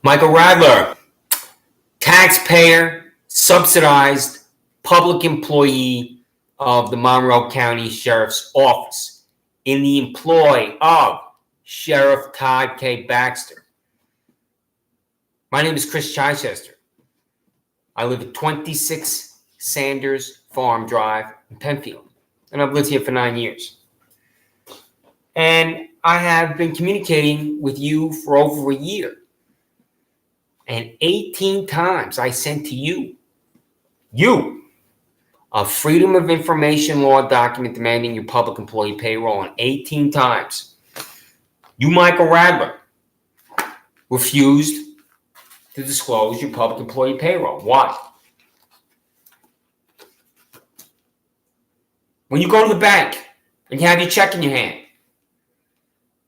Michael Radler, taxpayer, subsidized, public employee of the Monroe County Sheriff's Office in the employ of Sheriff Todd K. Baxter. My name is Chris Chichester. I live at 26 Sanders Farm Drive in Penfield, and I've lived here for 9 years. And I have been communicating with you for over a year. And 18 times I sent to you, a Freedom of Information law document demanding your public employee payroll. And 18 times, you, Michael Radler, refused to disclose your public employee payroll. Why? When you go to the bank and you have your check in your hand,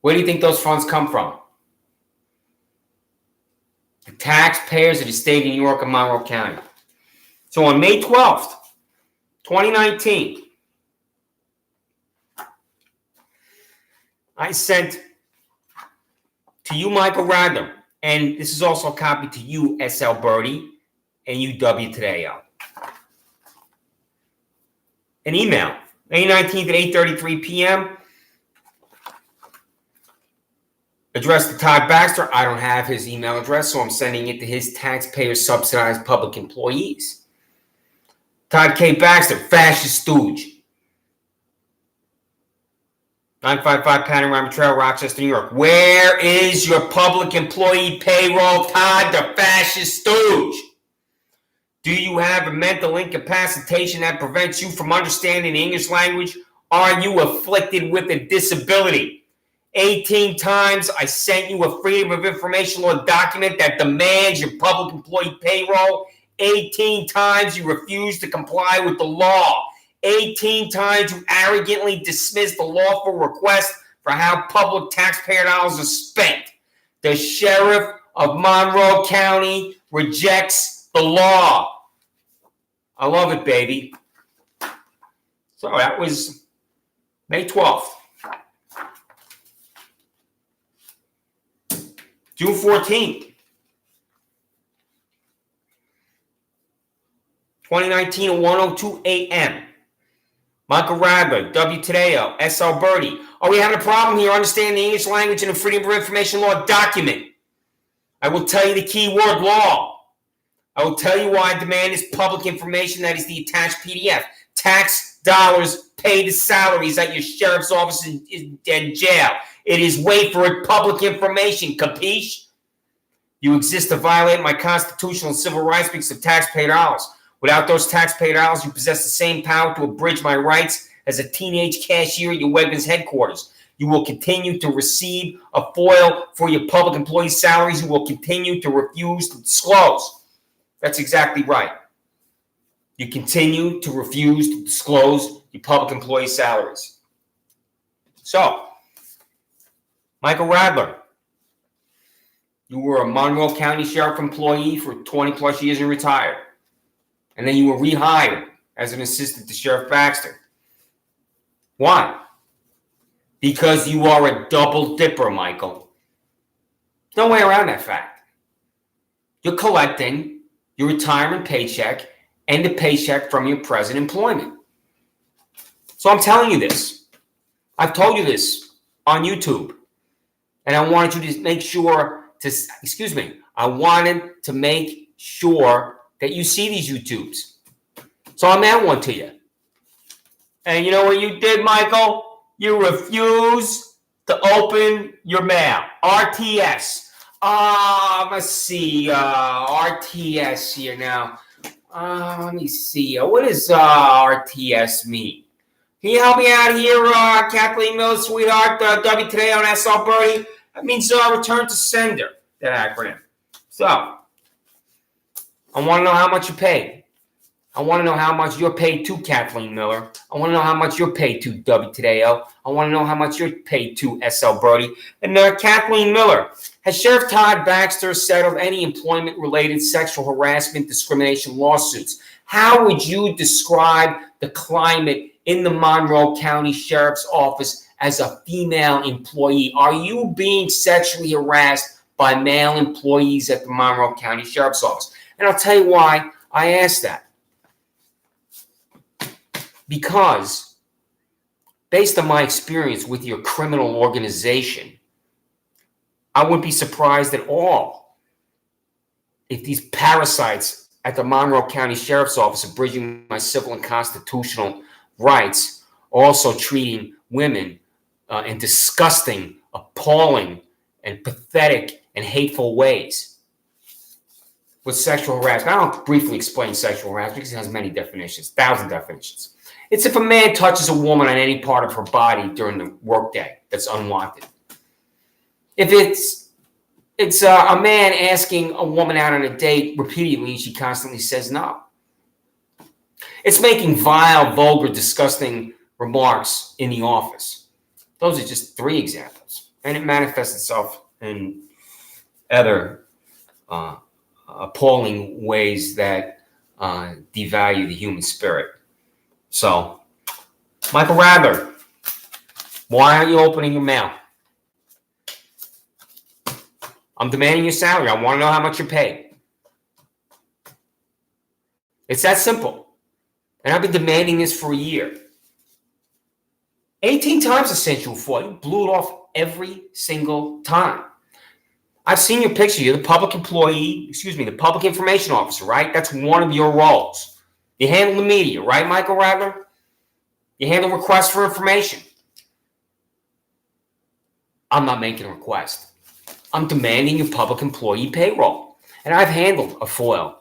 where do you think those funds come from? The taxpayers of the state of New York and Monroe County. So on May 12th, 2019, I sent to you, Michael Radler, and this is also a copy to you, S.L. Birdie, and you, W. Tadeo. An email, May 19th at 8:33 p.m., addressed to Todd Baxter. I don't have his email address, so I'm sending it to his taxpayer-subsidized public employees. Todd K. Baxter, fascist stooge. 955 Panorama Trail, Rochester, New York. Where is your public employee payroll, Todd, the fascist stooge? Do you have a mental incapacitation that prevents you from understanding the English language? Are you afflicted with a disability? 18 times I sent you a Freedom of Information law document that demands your public employee payroll. 18 times you refused to comply with the law. 18 times you arrogantly dismissed the lawful request for how public taxpayer dollars are spent. The sheriff of Monroe County rejects the law. I love it, baby. So that was May 12th. June 14th, 2019 at 1:02 a.m. Michael Radler, W. Tadeo, S.L. Birdie. Are we having a problem here understanding the English language in the Freedom of Information law document? I will tell you the key word, law. I will tell you why I demand this public information that is the attached PDF. Tax dollars paid to salaries at your sheriff's office and jail. It is way for it public information, capiche? You exist to violate my constitutional and civil rights because of taxpayer dollars. Without those taxpayer dollars, you possess the same power to abridge my rights as a teenage cashier at your Wegmans headquarters. You will continue to receive a FOIL for your public employee salaries. You will continue to refuse to disclose. That's exactly right. You continue to refuse to disclose your public employee salaries. So, Michael Radler, you were a Monroe County Sheriff employee for 20 plus years and retired. And then you were rehired as an assistant to Sheriff Baxter. Why? Because you are a double dipper, Michael. No way around that fact. You're collecting your retirement paycheck and the paycheck from your present employment. So I'm telling you this. I've told you this on YouTube. And I wanted you to make sure I wanted to make sure that you see these YouTubes. So I'm at one to you. And you know what you did, Michael? You refused to open your mail. RTS. Let's see. RTS here now. Let me see. What does RTS mean? Can you help me out here, Kathleen Miller, sweetheart, W. Today on S.L. Birdie? That means return to sender, that acronym. So, I want to know how much you paid. I want to know how much you're paid to Kathleen Miller. I want to know how much you're paid to W. Tadeo. I want to know how much you're paid to S.L. Birdie. And Kathleen Miller, has Sheriff Todd Baxter settled any employment-related sexual harassment discrimination lawsuits? How would you describe the climate in the Monroe County Sheriff's Office as a female employee? Are you being sexually harassed by male employees at the Monroe County Sheriff's Office. And I'll tell you why I asked that. Because based on my experience with your criminal organization, I wouldn't be surprised at all if these parasites at the Monroe County Sheriff's Office abridging my civil and constitutional rights are also treating women in disgusting, appalling, and pathetic and hateful ways. With sexual harassment, I'll briefly explain sexual harassment because it has many definitions, 1,000 definitions. It's if a man touches a woman on any part of her body during the workday that's unwanted. If it's a man asking a woman out on a date repeatedly and she constantly says no. It's making vile, vulgar, disgusting remarks in the office. Those are just 3 examples. And it manifests itself in other appalling ways that devalue the human spirit. So, Michael Radler, why aren't you opening your mail? I'm demanding your salary. I want to know how much you're paid. It's that simple. And I've been demanding this for a year. 18 times I sent you a FOIA. You blew it off every single time. I've seen your picture. You're the public employee, the public information officer, right? That's one of your roles. You handle the media, right, Michael Radler? You handle requests for information. I'm not making a request. I'm demanding your public employee payroll. And I've handled a FOIL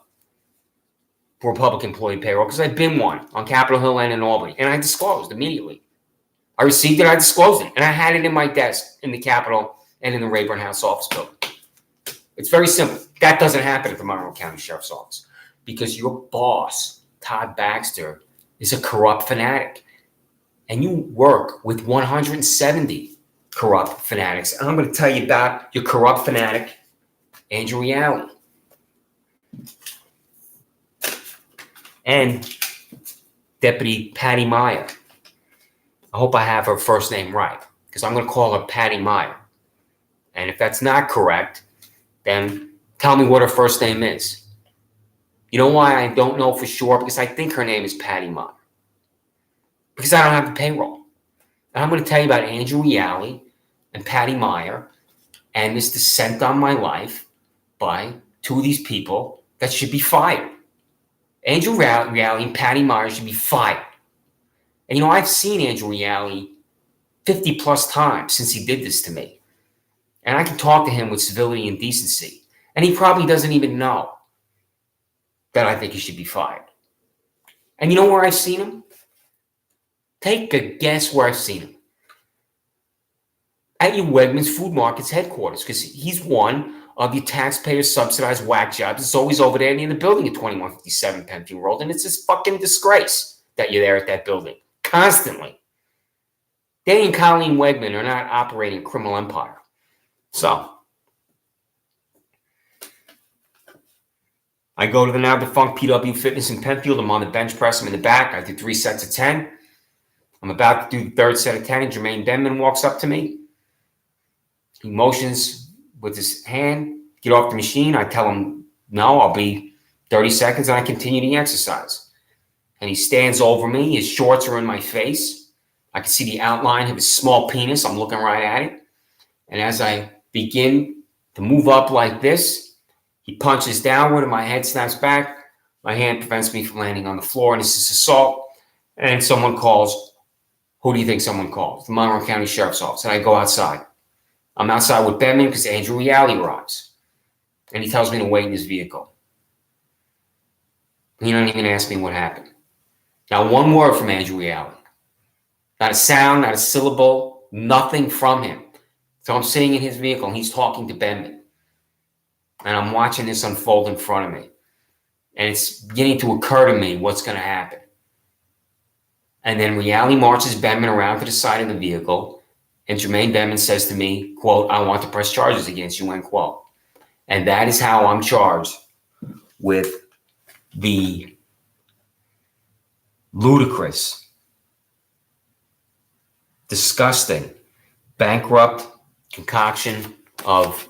for a public employee payroll because I've been one on Capitol Hill and in Albany. And I disclosed immediately. I received it, I disclosed it. And I had it in my desk in the Capitol and in the Rayburn House office building. It's very simple. That doesn't happen at the Monroe County Sheriff's Office because your boss, Todd Baxter, is a corrupt fanatic. And you work with 170 corrupt fanatics. And I'm going to tell you about your corrupt fanatic, Andrew Reale. And Deputy Patty Meyer. I hope I have her first name right because I'm going to call her Patty Meyer. And if that's not correct, then tell me what her first name is. You know why I don't know for sure? Because I think her name is Patty Meyer. Because I don't have the payroll. And I'm going to tell you about Andrew Reale and Patty Meyer and this descent on my life by 2 of these people that should be fired. Andrew Reale and Patty Meyer should be fired. And I've seen Andrew Reale 50 plus times since he did this to me. And I can talk to him with civility and decency. And he probably doesn't even know that I think he should be fired. And you know where I've seen him? Take a guess where I've seen him. At your Wegmans Food Market's headquarters, because he's one of your taxpayer-subsidized whack jobs. It's always over there in the building at 2157 Penfield Road, and it's just fucking disgrace that you're there at that building constantly. Danny and Colleen Wegman are not operating a criminal empire. So, I go to the now defunct PW Fitness in Penfield. I'm on the bench press. I'm in the back. I do 3 sets of 10. I'm about to do the 3rd set of 10, and Jermaine Benman walks up to me. He motions with his hand, get off the machine. I tell him, no, I'll be 30 seconds, and I continue the exercise. And he stands over me. His shorts are in my face. I can see the outline of his small penis. I'm looking right at it. And as I begin to move up like this, he punches downward, and my head snaps back. My hand prevents me from landing on the floor, and this is assault. And someone calls. Who do you think someone calls? The Monroe County Sheriff's Office. And I go outside. I'm outside with Benman because Andrew Reale arrives. And he tells me to wait in his vehicle. He don't even ask me what happened. Not one word from Andrew Reale. Not a sound, not a syllable, nothing from him. So I'm sitting in his vehicle and he's talking to Benman. And I'm watching this unfold in front of me. And it's beginning to occur to me what's going to happen. And then Reale marches Benman around to the side of the vehicle. And Jermaine Benman says to me, quote, I want to press charges against you, end quote. And that is how I'm charged with the ludicrous, disgusting, bankrupt concoction of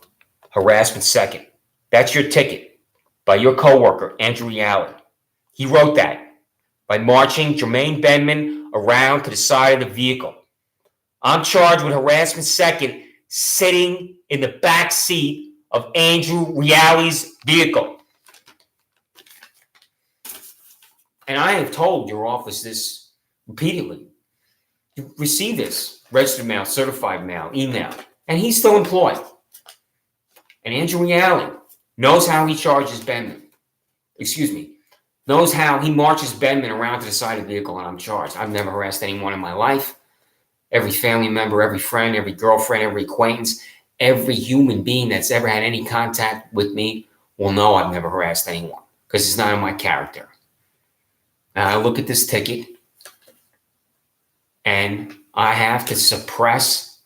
harassment second. That's your ticket by your coworker, Andrew Reale. He wrote that by marching Jermaine Benman around to the side of the vehicle. I'm charged with harassment second, sitting in the back seat of Andrew Reale's vehicle. And I have told your office this repeatedly. You receive this registered mail, certified mail, email, and he's still employed. And Andrew Reale knows how he charges Benman. Knows how he marches Benman around to the side of the vehicle, and I'm charged. I've never harassed anyone in my life. Every family member, every friend, every girlfriend, every acquaintance, every human being that's ever had any contact with me will know I've never harassed anyone because it's not in my character. Now, I look at this ticket, and I have to suppress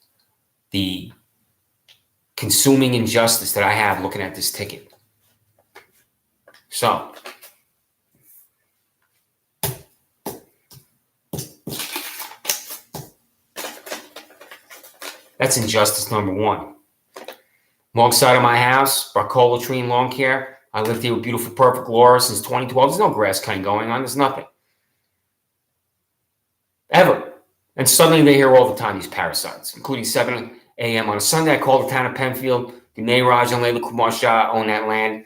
the consuming injustice that I have looking at this ticket. So, that's injustice number one. Alongside of my house, Barcolo Tree and Lawn Care. I lived here with beautiful, perfect Laura since 2012. There's no grass cutting going on. There's nothing. Ever. And suddenly they're here all the time, these parasites, including 7 a.m. on a Sunday. I called the town of Penfield. Do Nayraj and Layla Kumar Shah own that land?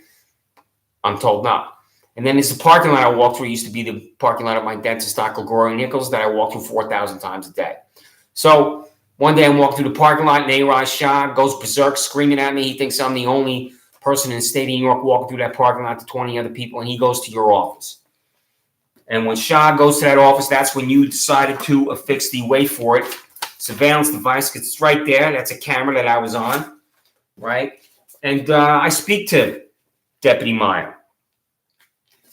I'm told not. And then there's the parking lot I walk through. It used to be the parking lot of my dentist, Dr. Gloria Nichols, that I walk through 4,000 times a day. So one day I'm walking through the parking lot, and Nayraj Shah goes berserk, screaming at me. He thinks I'm the only person in the state of New York walking through that parking lot to 20 other people, and he goes to your office. And when Shah goes to that office, that's when you decided to affix the, wait for it, surveillance device, because it's right there. That's a camera that I was on, right? And I speak to Deputy Meyer.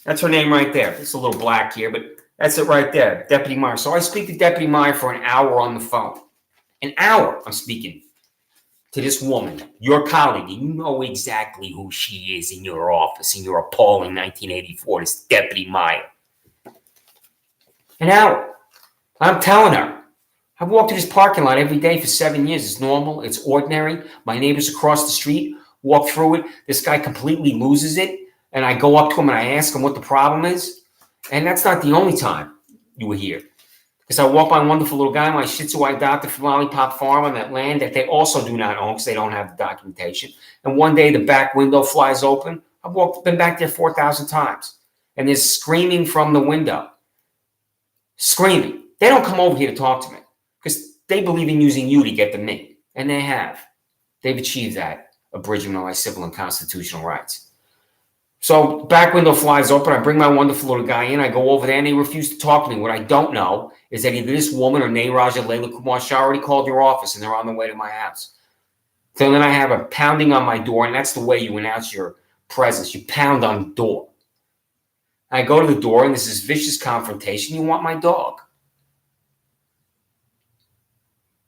That's her name right there. It's a little black here, but that's it right there, Deputy Meyer. So I speak to Deputy Meyer for an hour on the phone. An hour I'm speaking to this woman, your colleague, and you know exactly who she is in your office, in your appalling 1984, this Deputy Meyer. An hour. I'm telling her. I've walked through this parking lot every day for 7 years. It's normal. It's ordinary. My neighbors across the street walk through it. This guy completely loses it. And I go up to him and I ask him what the problem is. And that's not the only time you were here. Because I walk by a wonderful little guy, my Shih Tzu I adopted from Lollipop Farm on that land that they also do not own because they don't have the documentation. And one day the back window flies open. I've been back there 4,000 times. And there's screaming from the window. Screaming. They don't come over here to talk to me because they believe in using you to get to me. And they have. They've achieved that, abridgment of my civil and constitutional rights. So back window flies open. I bring my wonderful little guy in. I go over there, and they refuse to talk to me. What I don't know is that either this woman or Nayraj or Layla Kumar Shah already called your office, and they're on their way to my house. So then I have a pounding on my door, and that's the way you announce your presence. You pound on the door. I go to the door, and there's this vicious confrontation. You want my dog.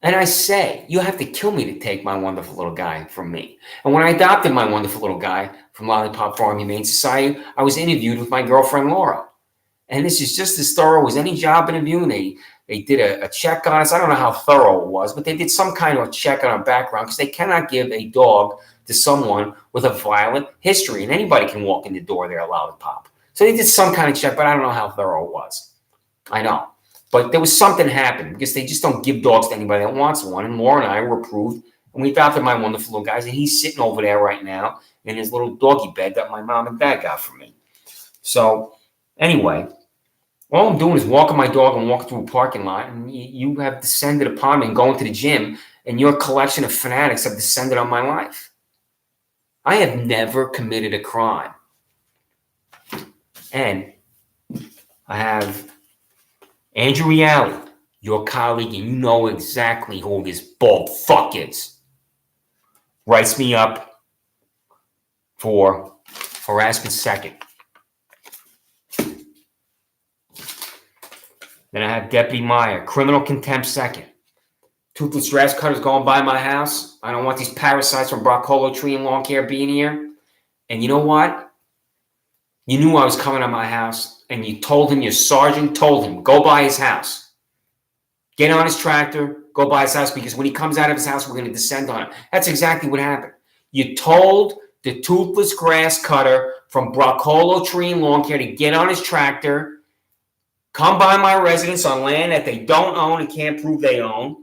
And I say, you have to kill me to take my wonderful little guy from me. And when I adopted my wonderful little guy from Lollipop Farm Humane Society, I was interviewed with my girlfriend, Laura. And this is just as thorough as any job interview. And they did a check on us. I don't know how thorough it was, but they did some kind of a check on our background because they cannot give a dog to someone with a violent history. And anybody can walk in the door there at Lollipop. So they did some kind of check, but I don't know how thorough it was. I know. But there was something happened because they just don't give dogs to anybody that wants one. And Laura and I were approved, and we adopted my wonderful little guys, and he's sitting over there right now in his little doggy bed that my mom and dad got for me. So anyway, all I'm doing is walking my dog and walking through a parking lot, and you have descended upon me and going to the gym, and your collection of fanatics have descended on my life. I have never committed a crime. And I have Andrew Reale, your colleague, and you know exactly who this bald fuck is, writes me up for harassment second. Then I have Deputy Meyer, criminal contempt second. Toothless grass cutters going by my house. I don't want these parasites from Barcolo Tree and Lawn Care being here. And you know what? You knew I was coming to my house, and you told him, your sergeant told him, go by his house. Get on his tractor, go by his house, because when he comes out of his house, we're going to descend on him. That's exactly what happened. You told the toothless grass cutter from Broccolo Tree and Lawn Care to get on his tractor, come by my residence on land that they don't own and can't prove they own.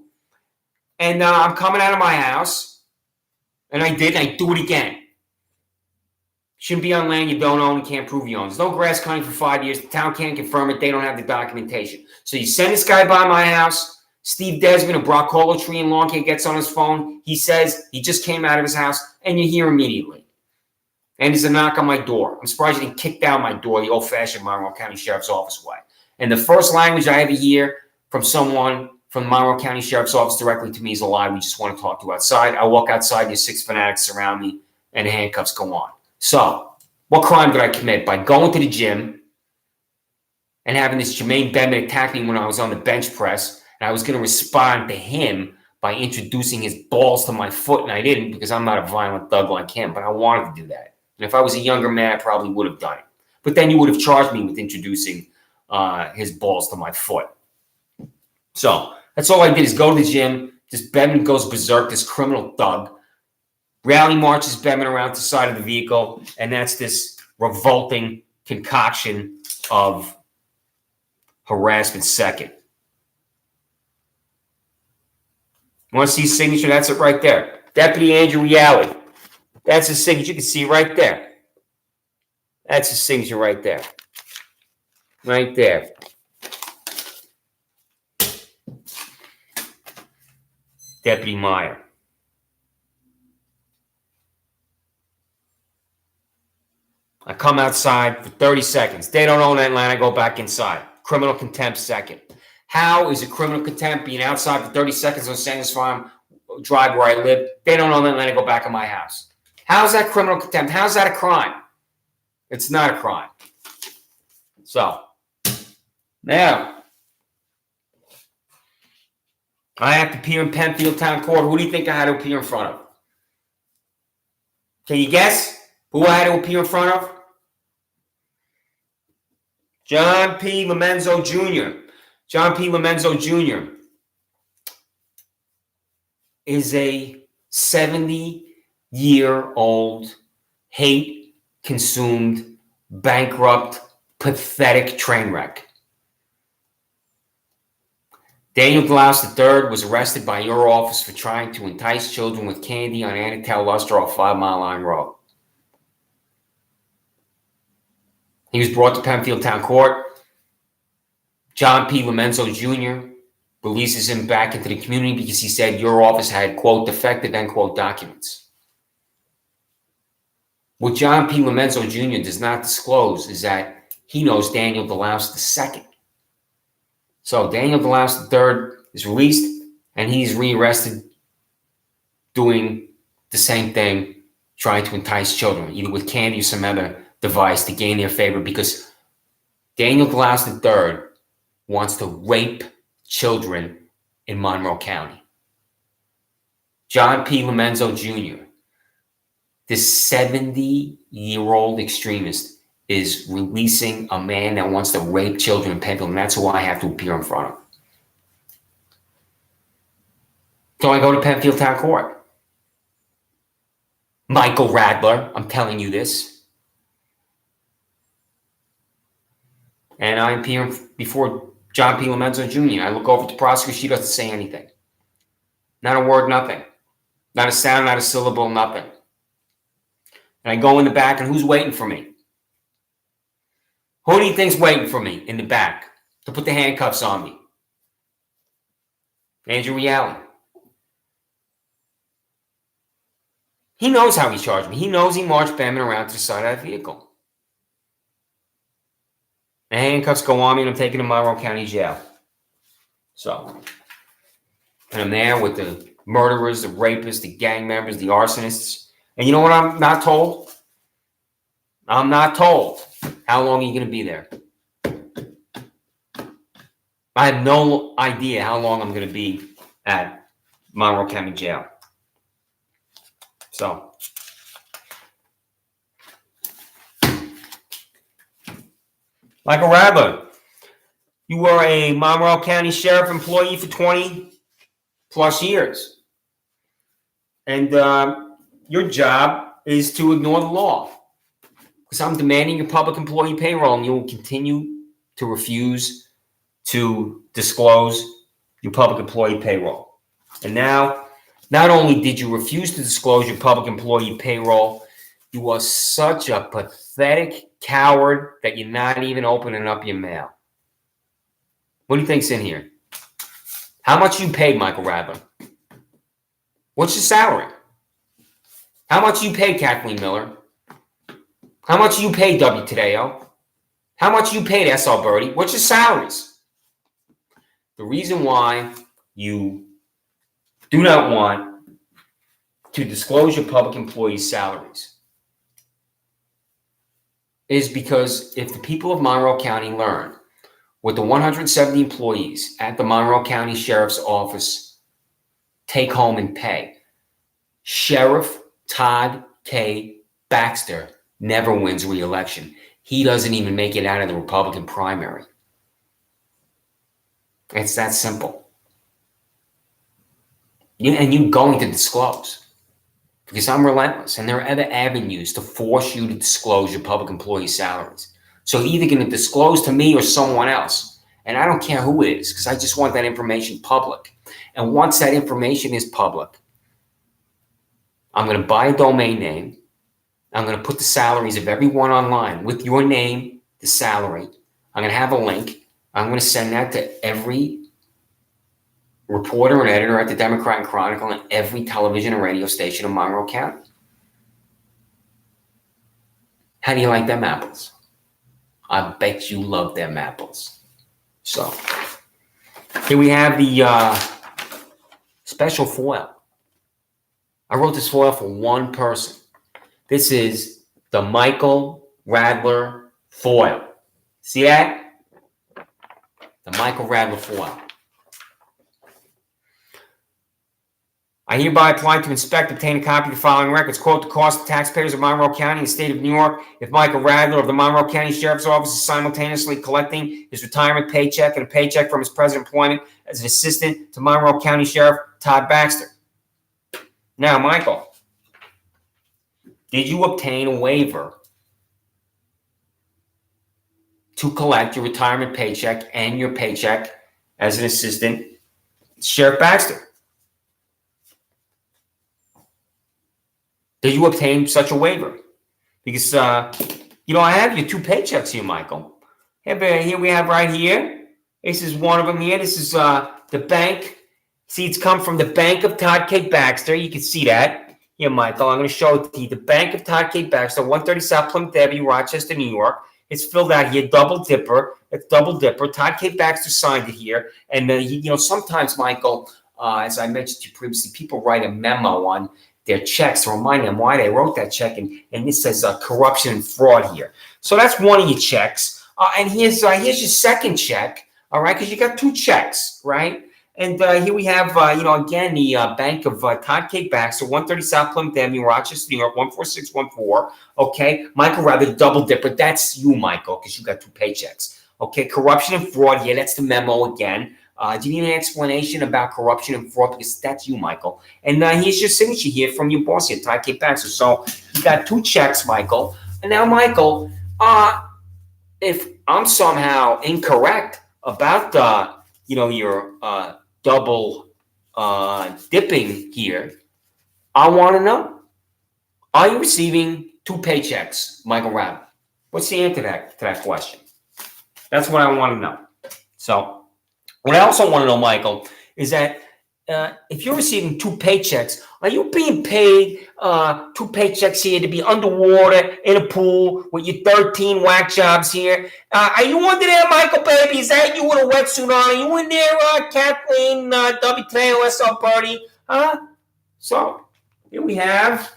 And I'm coming out of my house, and I did, and I do it again. Shouldn't be on land you don't own and can't prove you own. There's no grass cutting for 5 years. The town can't confirm it. They don't have the documentation. So you send this guy by my house. Steve Desmond of Broccolo Tree and Lawn Care gets on his phone. He says he just came out of his house, and you're here immediately. And there's a knock on my door. I'm surprised you didn't kick down my door the old-fashioned Monroe County Sheriff's Office way. And the first language I ever hear from someone from the Monroe County Sheriff's Office directly to me is a lie. We just want to talk to you outside. I walk outside, there's 6 fanatics surround me, and the handcuffs go on. So, what crime did I commit? By going to the gym and having this Jermaine Bedman attack me when I was on the bench press, and I was going to respond to him by introducing his balls to my foot, and I didn't because I'm not a violent thug like him, but I wanted to do that. And if I was a younger man, I probably would have done it. But then you would have charged me with introducing his balls to my foot. So that's all I did is go to the gym. This Bedman goes berserk, this criminal thug. Rally marches Bedman around the side of the vehicle, and that's this revolting concoction of harassment second. You want to see his signature? That's it right there. Deputy Andrew Yalley. That's his signature. You can see right there. That's his signature right there. Right there. Deputy Meyer. I come outside for 30 seconds. They don't own that land. I go back inside. Criminal contempt second. How is it criminal contempt being outside for 30 seconds on Sanders Farm Drive where I live? They don't own that land. I go back in my house. How is that criminal contempt? How is that a crime? It's not a crime. So, now, I have to appear in Penfield Town Court. Who do you think I had to appear in front of? Can you guess who I had to appear in front of? John P. Lomenzo Jr. John P. Lomenzo Jr. is a 70-year-old, hate-consumed, bankrupt, pathetic train wreck. Daniel Glaus III was arrested by your office for trying to entice children with candy on Annatel Luster off 5 Mile Line Road. He was brought to Penfield Town Court. John P. Lomenzo Jr. releases him back into the community because he said your office had, quote, defective, end quote, documents. What John P. Lomenzo Jr. does not disclose is that he knows Daniel DeLaus II. So Daniel DeLaus III is released, and he's rearrested doing the same thing, trying to entice children, either with candy or some other device to gain their favor, because Daniel DeLaus III wants to rape children in Monroe County. John P. Lomenzo Jr., this 70-year-old extremist, is releasing a man that wants to rape children in Penfield, and that's who I have to appear in front of. So I go to Penfield Town Court. Michael Radler, I'm telling you this. And I appear before John P. Lomenzo Jr. I look over at the prosecutor. She doesn't say anything. Not a word, nothing. Not a sound, not a syllable, nothing. And I go in the back, and who's waiting for me? Who do you think's waiting for me in the back to put the handcuffs on me? Andrew Yalley. He knows how he charged me. He knows he marched Bedman around to the side of that vehicle. The handcuffs go on me, and I'm taken to Monroe County Jail. So, and I'm there with the murderers, the rapists, the gang members, the arsonists. And you know what I'm not told? I'm not told how long are you going to be there. I have no idea how long I'm going to be at Monroe County Jail. So, Michael Radler, you were a Monroe County Sheriff employee for 20 plus years. And your job is to ignore the law. Because I'm demanding your public employee payroll, and you will continue to refuse to disclose your public employee payroll. And now, not only did you refuse to disclose your public employee payroll, you are such a pathetic coward that you're not even opening up your mail. What do you think's in here? How much you paid, Michael Radler? What's your salary? How much you paid, Kathleen Miller? How much you paid, W. Tadeo? How much you paid, S.L. Birdie? What's your salaries? The reason why you do not want to disclose your public employees' salaries is because if the people of Monroe County learn what the 170 employees at the Monroe County Sheriff's Office take home and pay, Sheriff Todd K. Baxter never wins re-election. He doesn't even make it out of the Republican primary. It's that simple. And you're going to disclose because I'm relentless, and there are other avenues to force you to disclose your public employee salaries. So you're either going to disclose to me or someone else, and I don't care who it is because I just want that information public. And once that information is public, I'm going to buy a domain name. I'm going to put the salaries of everyone online with your name, the salary. I'm going to have a link. I'm going to send that to every reporter and editor at the Democrat and Chronicle and every television and radio station in Monroe County. How do you like them apples? I bet you love them apples. So here we have the special foil. I wrote this foil for one person. This is the Michael Radler foil. See that? The Michael Radler foil. I hereby apply to inspect, obtain a copy of the following records. Quote, the cost of taxpayers of Monroe County and the state of New York if Michael Radler of the Monroe County Sheriff's Office is simultaneously collecting his retirement paycheck and a paycheck from his present employment as an assistant to Monroe County Sheriff Todd Baxter. Now, Michael, did you obtain a waiver to collect your retirement paycheck and your paycheck as an assistant to Sheriff Baxter? Did you obtain such a waiver? Because, I have your two paychecks here, Michael. Here we have right here. This is one of them here. This is the bank. See, it's come from the Bank of Todd K. Baxter. You can see that. Here, Michael, I'm going to show it to you. The Bank of Todd K. Baxter, 130 South Plymouth Avenue, Rochester, New York. It's filled out here, double dipper. It's double dipper. Todd K. Baxter signed it here. And, sometimes, Michael, as I mentioned to you previously, people write a memo on their checks to remind them why they wrote that check. And this says corruption and fraud here. So that's one of your checks. And here's your second check, all right, because you got two checks, right? And here we have, again, the Bank of Todd K. Baxter, 130 South Plymouth Avenue, Rochester, New York, 14614. Okay, Michael Radler, double dipper. That's you, Michael, because you got two paychecks. Okay, corruption and fraud. Yeah, that's the memo again. Do you need an explanation about corruption and fraud? Because that's you, Michael. And here's your signature here from your boss here, Todd K. Baxter. So you got two checks, Michael. And now, Michael, if I'm somehow incorrect about your double dipping here, I want to know: are you receiving two paychecks, Michael Radler? What's the answer to that question? That's what I want to know. So. What I also want to know, Michael, is that if you're receiving two paychecks, are you being paid two paychecks here to be underwater in a pool with your 13 whack jobs here? Are you under there, Michael, baby? Is that you with a wetsuit on? Are you in there, Kathleen, W. Tadeo, S.L. Birdie? Huh? So, here we have.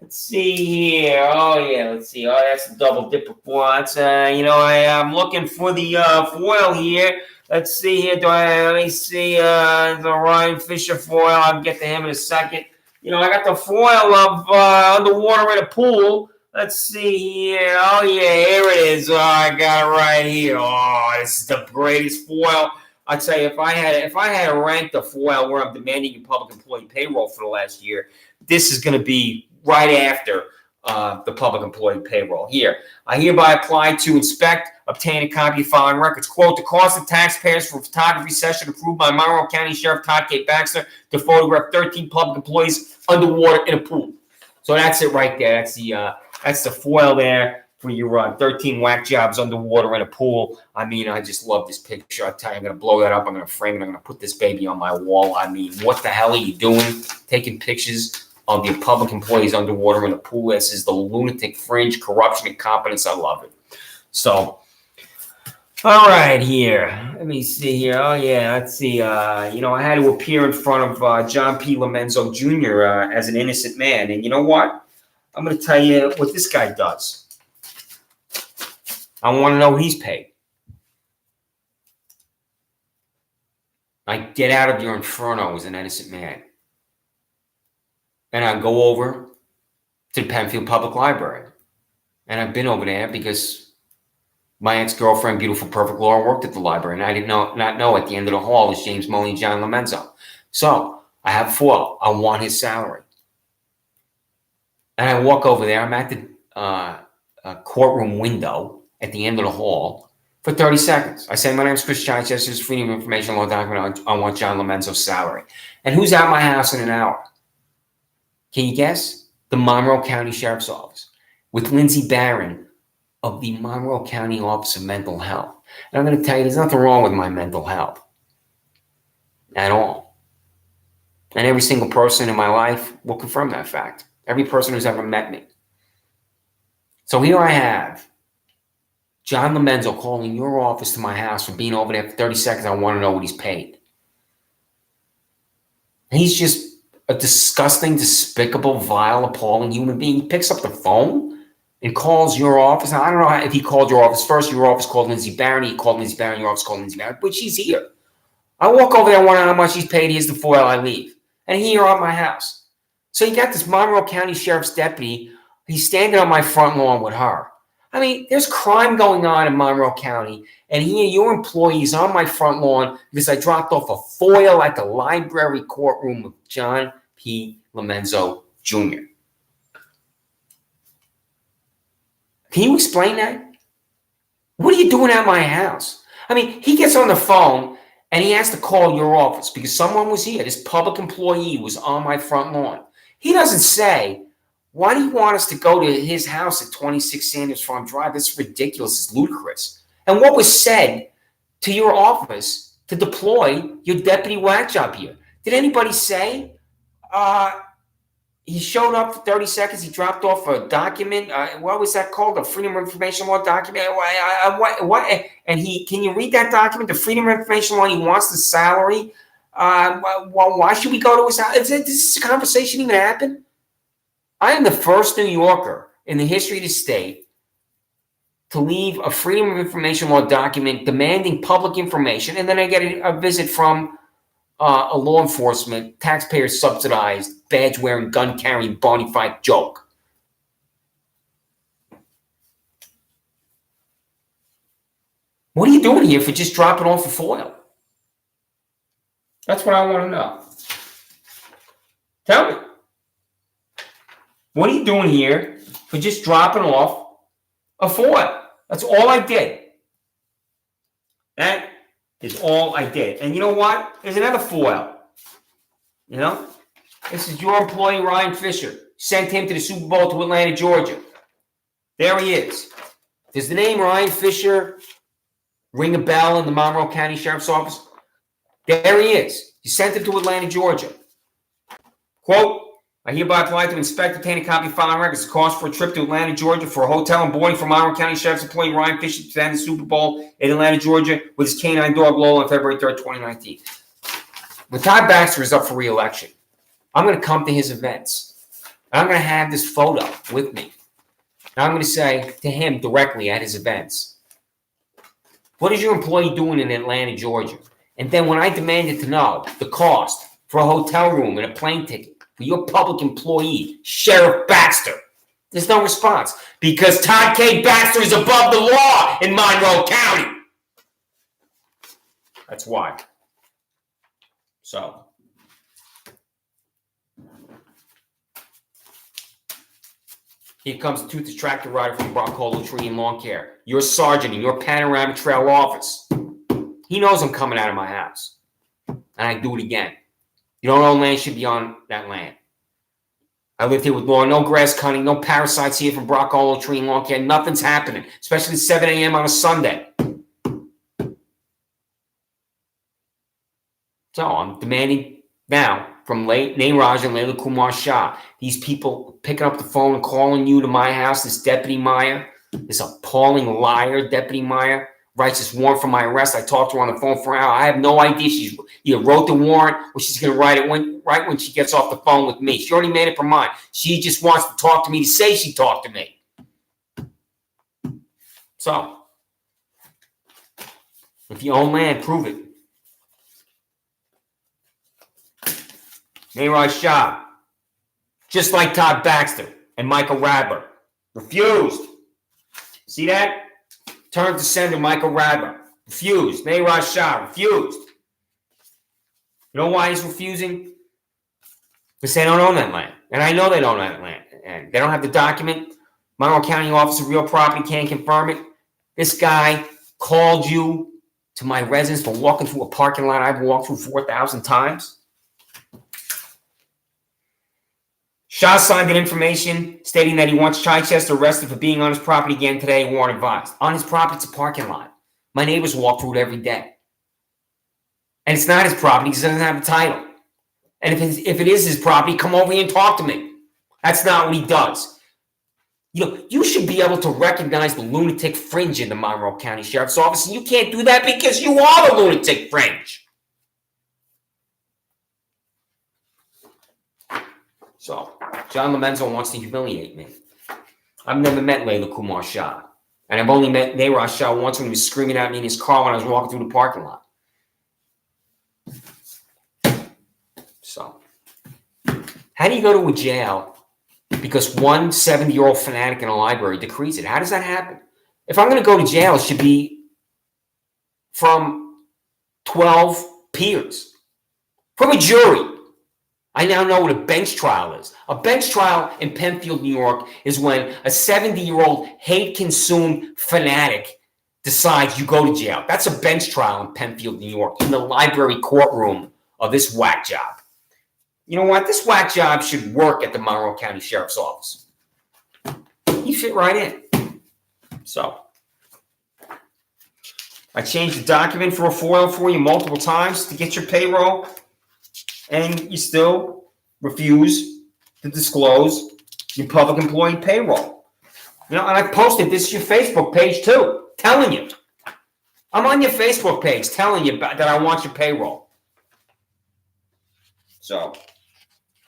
Let's see here. Oh, yeah, let's see. Oh, that's a double dipper foil. That's, I'm looking for the foil here. Let's see here. Let me see the Ryan Fisher foil. I'll get to him in a second. I got the foil of underwater in a pool. Let's see here. Oh, yeah, here it is. Oh, I got it right here. Oh, this is the greatest foil. I'd say if I had ranked the foil where I'm demanding your public employee payroll for the last year, this is going to be right after the public employee payroll. Here, I hereby apply to inspect, obtain a copy of filing records. Quote, the cost of taxpayers for photography session approved by Monroe County Sheriff Todd K. Baxter to photograph 13 public employees underwater in a pool. So that's it right there. That's the foil there for your 13 whack jobs underwater in a pool. I mean, I just love this picture. I tell you, I'm going to blow that up. I'm going to frame it. I'm going to put this baby on my wall. I mean, what the hell are you doing? Taking pictures of the public employees underwater in a pool. This is the lunatic fringe, corruption, incompetence. I love it. So, all right, here. Let me see here. Oh, yeah, let's see. I had to appear in front of John P. Lomenzo Jr. As an innocent man. And you know what? I'm going to tell you what this guy does. I want to know what he's paid. I get out of your inferno as an innocent man. And I go over to the Penfield Public Library. And I've been over there because my ex-girlfriend, beautiful, perfect Laura, worked at the library. And I did not know at the end of the hall is James Moley and John Lomenzo. So I have four. I want his salary. And I walk over there. I'm at the courtroom window at the end of the hall for 30 seconds. I say, my name's Chris Chines. This is Freedom of Information Law document. I want John Lomenzo's salary. And who's at my house in an hour? Can you guess? The Monroe County Sheriff's Office with Lindsay Barron of the Monroe County Office of Mental Health. And I'm going to tell you, there's nothing wrong with my mental health at all. And every single person in my life will confirm that fact. Every person who's ever met me. So here I have John Lomenzo calling your office to my house for being over there for 30 seconds. I want to know what he's paid. And he's just a disgusting, despicable, vile, appalling human being. He picks up the phone and calls your office. Now, I don't know if he called your office first. Your office called Lindsay Barron. He called Lindsay Barron. Your office called Lindsay Barron. But she's here. I walk over there. I want to know how much he's paid. Here's the foil. I leave. And here at my house. So you got this Monroe County Sheriff's deputy. He's standing on my front lawn with her. I mean, there's crime going on in Monroe County. And here, your employee is on my front lawn because I dropped off a foil at the library courtroom of John P. Lomenzo Jr. Can you explain that? What are you doing at my house? I mean, he gets on the phone and he has to call your office because someone was here. This public employee was on my front lawn. He doesn't say, why do you want us to go to his house at 26 Sanders Farm Drive? It's ridiculous. It's ludicrous. And what was said to your office to deploy your deputy whack job here? Did anybody say he showed up for 30 seconds? He dropped off a document. What was that called? A Freedom of Information Law document? What? And can you read that document? The Freedom of Information Law, he wants the salary. Why should we go to his house? Does this conversation even happen? I am the first New Yorker in the history of the state to leave a Freedom of Information Law document demanding public information, and then I get a visit from a law enforcement, taxpayer-subsidized, badge-wearing, gun-carrying, bona fide joke. What are you doing here for just dropping off a foil? That's what I want to know. Tell me. What are you doing here for just dropping off a foil? That's all I did. That is all I did. And you know what? There's another foil. You know? This is your employee, Ryan Fisher. Sent him to the Super Bowl to Atlanta, Georgia. There he is. Does the name Ryan Fisher ring a bell in the Monroe County Sheriff's Office? There he is. You sent him to Atlanta, Georgia. Quote, I hereby apply to inspect, obtain a copy of filing records. The cost for a trip to Atlanta, Georgia for a hotel and boarding for Monroe County Sheriff's employee Ryan Fisher to attend the Super Bowl in Atlanta, Georgia with his canine dog Lola on February 3rd, 2019. When Todd Baxter is up for re-election, I'm going to come to his events. I'm going to have this photo with me. And I'm going to say to him directly at his events, what is your employee doing in Atlanta, Georgia? And then when I demanded to know the cost for a hotel room and a plane ticket for your public employee, Sheriff Baxter, there's no response because Todd K. Baxter is above the law in Monroe County. That's why. So, Here comes the toothless tractor rider from Broccolo Tree and Lawn Care. Your sergeant in your Panoramic Trail office. He knows I'm coming out of my house. And I do it again. You don't own land, should be on that land. I lived here with law, no grass cutting, no parasites here from Broccolo Tree and Lawn Care. Nothing's happening, especially at 7 a.m. on a Sunday. So I'm demanding now from Nain Raj and Layla Kumar Shah, these people picking up the phone and calling you to my house, this Deputy Meyer, this appalling liar, Deputy Meyer, writes this warrant for my arrest. I talked to her on the phone for an hour. I have no idea she's either wrote the warrant or she's going to write it right when she gets off the phone with me. She already made up her mind. She just wants to talk to me to say she talked to me. So, if you own land, prove it. Nairaj Shah, just like Todd Baxter and Michael Radler, refused. See that? Turn to sender Michael Radler, refused. Nairaj Shah, refused. You know why he's refusing? Because they don't own that land. And I know they don't own that land. And they don't have the document. Monroe County Office of Real Property can't confirm it. This guy called you to my residence for walking through a parking lot I've walked through 4,000 times. Shah signed an information stating that he wants Chichester arrested for being on his property again today, warrant advised. On his property, it's a parking lot. My neighbors walk through it every day. And it's not his property because he doesn't have a title. And if it is his property, come over here and talk to me. That's not what he does. You know, you should be able to recognize the lunatic fringe in the Monroe County Sheriff's Office, and you can't do that because you are the lunatic fringe. So, John Lomenzo wants to humiliate me. I've never met Layla Kumar Shah. And I've only met Nairaj Shah once when he was screaming at me in his car when I was walking through the parking lot. So, how do you go to a jail because one 70-year-old fanatic in a library decrees it? How does that happen? If I'm going to go to jail, it should be from 12 peers, from a jury. I now know what a bench trial is. A bench trial in Penfield, New York, is when a 70-year-old hate-consumed fanatic decides you go to jail. That's a bench trial in Penfield, New York, in the library courtroom of this whack job. You know what? This whack job should work at the Monroe County Sheriff's Office. He fit right in. So, I changed the document for a FOIL for you multiple times to get your payroll. And you still refuse to disclose your public employee payroll. You know, and I posted this to your Facebook page too, telling you. I'm on your Facebook page telling you that I want your payroll. So,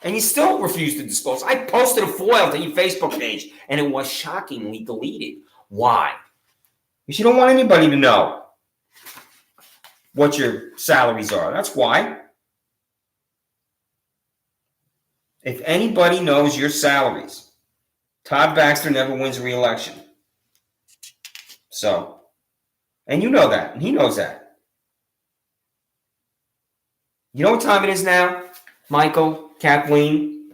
and you still refuse to disclose. I posted a FOIL to your Facebook page, and it was shockingly deleted. Why? Because you don't want anybody to know what your salaries are. That's why. If anybody knows your salaries, Todd Baxter never wins re-election. So, and you know that, and he knows that. You know what time it is now, Michael, Kathleen,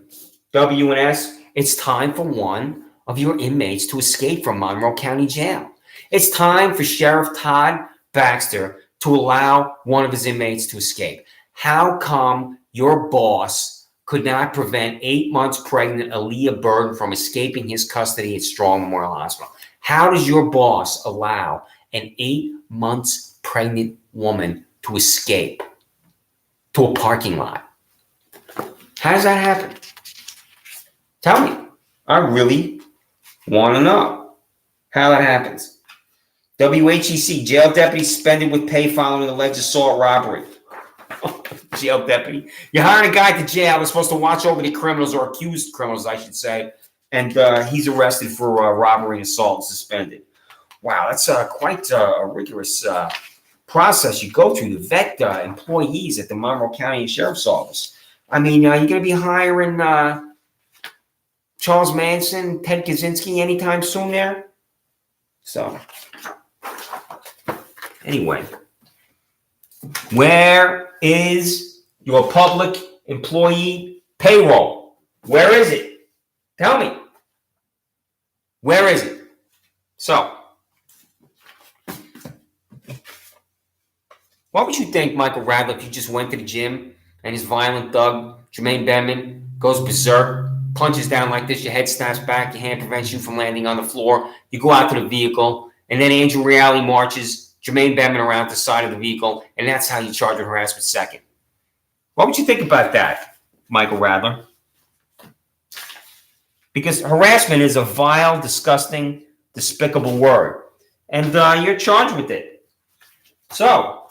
W and S? It's time for one of your inmates to escape from Monroe County Jail. It's time for Sheriff Todd Baxter to allow one of his inmates to escape. How come your boss could not prevent 8 months pregnant Aaliyah Burton from escaping his custody at Strong Memorial Hospital? How does your boss allow an 8 months pregnant woman to escape to a parking lot? How does that happen? Tell me. I really want to know how that happens. WHEC, jail deputy suspended with pay following alleged assault robbery. Jail deputy. You hired a guy to jail that's supposed to watch over the criminals, or accused criminals, I should say, and he's arrested for robbery and assault and suspended. Wow, that's quite a rigorous process you go through to vet employees at the Monroe County Sheriff's Office. I mean, you're going to be hiring Charles Manson, Ted Kaczynski anytime soon there? So, anyway, where is your public employee payroll? Where is it? Tell me. Where is it? So, what would you think, Michael Radler, if you just went to the gym and his violent thug, Jermaine Benman, goes berserk, punches down like this, your head snaps back, your hand prevents you from landing on the floor, you go out to the vehicle, and then Andrew Reale marches Jermaine Benman around to the side of the vehicle, and that's how you charge with harassment second. What would you think about that, Michael Radler? Because harassment is a vile, disgusting, despicable word, and you're charged with it. So,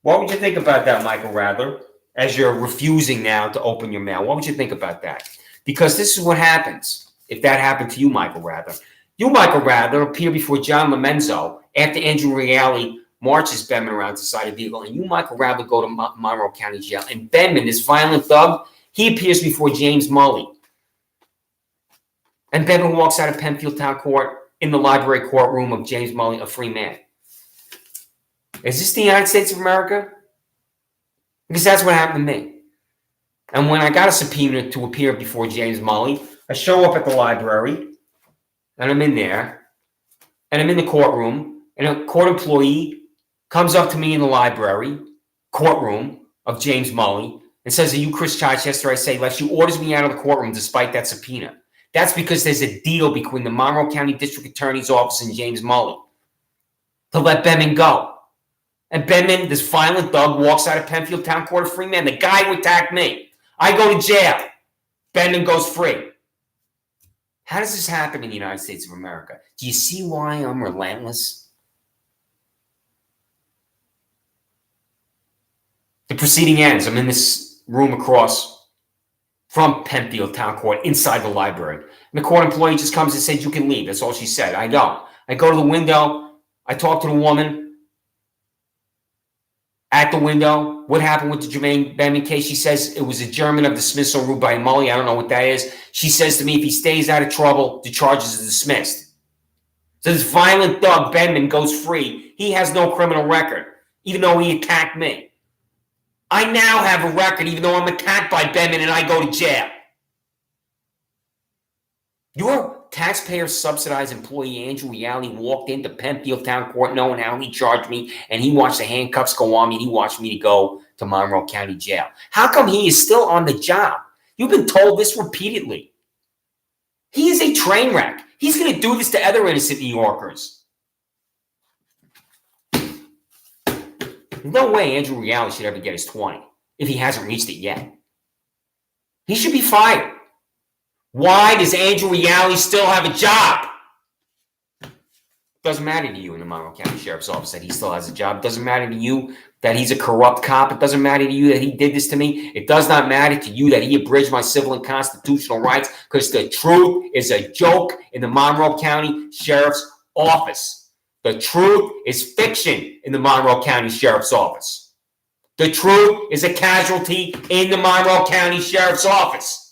what would you think about that, Michael Radler, as you're refusing now to open your mail? What would you think about that? Because this is what happens if that happened to you, Michael Radler. You, Michael Radler, appear before John Lomenzo after Andrew Reale marches Benman around to the side of the vehicle, and you, Michael Radler, go to Monroe County Jail. And Benman, this violent thug, he appears before James Mully. And Benman walks out of Penfield Town Court in the library courtroom of James Mully, a free man. Is this the United States of America? Because that's what happened to me. And when I got a subpoena to appear before James Mully, I show up at the library, and I'm in there, and I'm in the courtroom, and a court employee comes up to me in the library, courtroom of James Mully, and says, "Are you Chris Chichester?" I say, "Yes." She orders me out of the courtroom despite that subpoena. That's because there's a deal between the Monroe County District Attorney's Office and James Mully to let Benman go. And Benman, this violent thug, walks out of Penfield Town Court a free man. The guy who attacked me. I go to jail. Benman goes free. How does this happen in the United States of America? Do you see why I'm relentless? The proceeding ends. I'm in this room across from Penfield Town Court inside the library. And the court employee just comes and says, "You can leave." That's all she said. I don't. I go to the window. I talk to the woman at the window. What happened with the Jermaine Benman case? She says it was adjournment of dismissal ruled by Mully. I don't know what that is. She says to me, if he stays out of trouble, the charges are dismissed. So this violent thug, Benman, goes free. He has no criminal record, even though he attacked me. I now have a record, even though I'm attacked by Benman and I go to jail. Your taxpayer-subsidized employee, Andrew Reale, walked into Penfield Town Court knowing how he charged me, and he watched the handcuffs go on me, and he watched me go to Monroe County Jail. How come he is still on the job? You've been told this repeatedly. He is a train wreck. He's going to do this to other innocent New Yorkers. There's no way Andrew Reale should ever get his 20 if he hasn't reached it yet. He should be fired. Why does Andrew Reale still have a job? Doesn't matter to you in the Monroe County Sheriff's Office that he still has a job. It doesn't matter to you that he's a corrupt cop. It doesn't matter to you that he did this to me. It does not matter to you that he abridged my civil and constitutional rights, because the truth is a joke in the Monroe County Sheriff's Office. The truth is fiction in the Monroe County Sheriff's Office. The truth is a casualty in the Monroe County Sheriff's Office.